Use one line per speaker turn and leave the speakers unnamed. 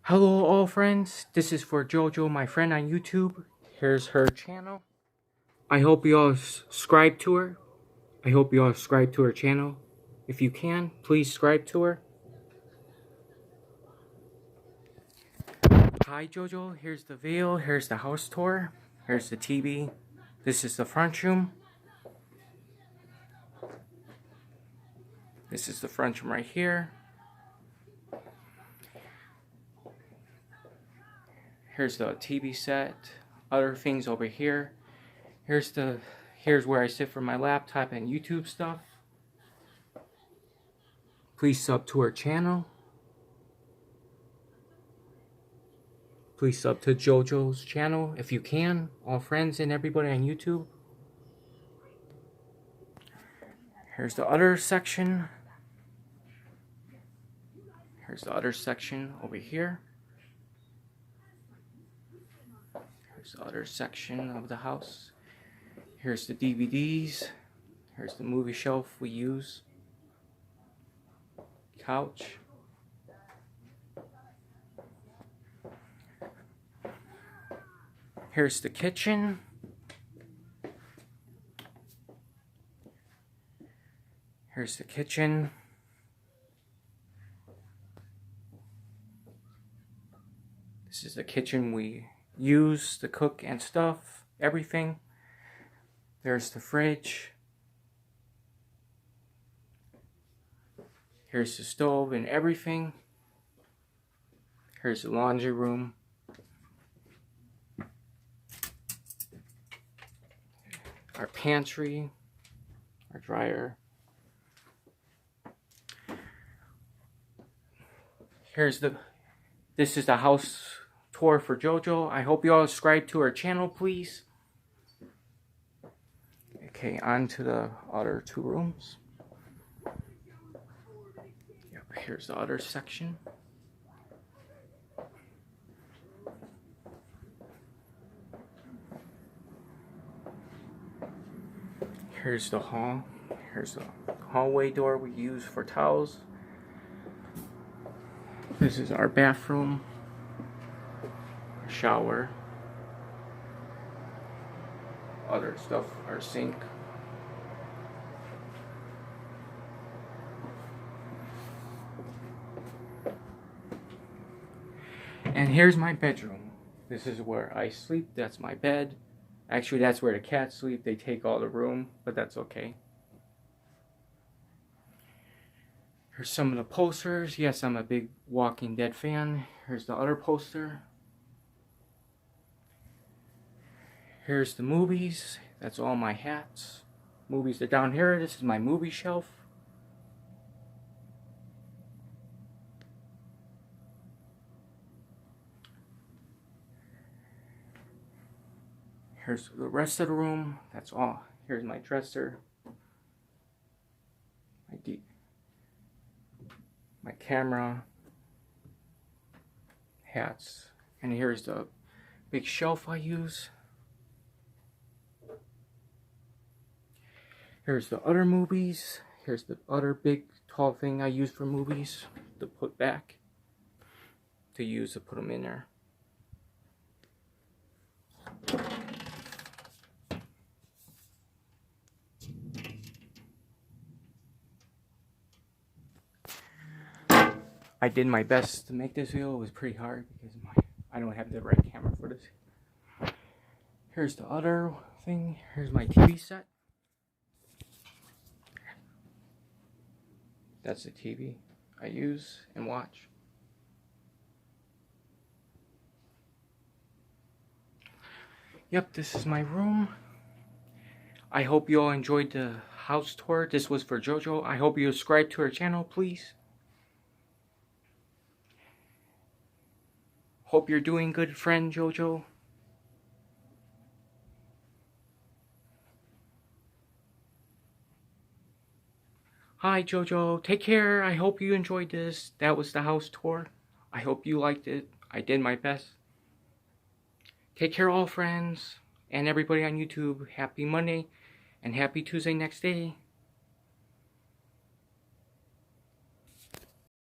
Hello all friends, this is for JoJo, my friend on YouTube. Here's her channel. I hope you all subscribe to her. I hope you all subscribe to her channel. If you can, please subscribe to her. Hi JoJo, here's the video, here's the house tour, here's the TV. This is the front room. This is the front room right here. Here's the TV set, other things over here. Here's where I sit for my laptop and YouTube stuff. Please sub to her channel. Please sub to JoJo's channel if you can. All friends and everybody on YouTube. Here's the other section. Here's the other section over here. Here's the other section of the house. Here's the DVDs. Here's the movie shelf we use. Couch. Here's the kitchen. Here's the kitchen. This is the kitchen we use to cook and stuff, everything. There's the fridge. Here's the stove and everything. Here's the laundry room. Our pantry, our dryer. This is the house tour for JoJo. I hope you all subscribe to her channel, please. Okay, on to the other two rooms. Yep, here's the other section. Here's the hall. Here's the hallway door we use for towels. This is our bathroom, shower, other stuff, our sink. And here's my bedroom. This is where I sleep. That's my bed. Actually, that's where the cats sleep. They take all the room, but that's okay. Here's some of the posters. Yes, I'm a big Walking Dead fan. Here's the other poster. Here's the movies. That's all my hats. Movies are down here. This is my movie shelf. Here's the rest of the room. That's all. Here's my dresser. My camera. Hats. And here's the big shelf I use. Here's the other movies. Here's the other big tall thing I use for movies to put back. To put them in there. I did my best to make this video. It was pretty hard because I don't have the right camera for this. Here's the other thing. Here's my TV set. That's the TV I use and watch. Yep, this is my room. I hope you all enjoyed the house tour. This was for JoJo. I hope you subscribe to her channel, please. Hope you're doing good, friend JoJo. Hi JoJo, take care. I hope you enjoyed this. That was the house tour. I hope you liked it. I did my best. Take care all friends and everybody on YouTube. Happy Monday and happy Tuesday next day.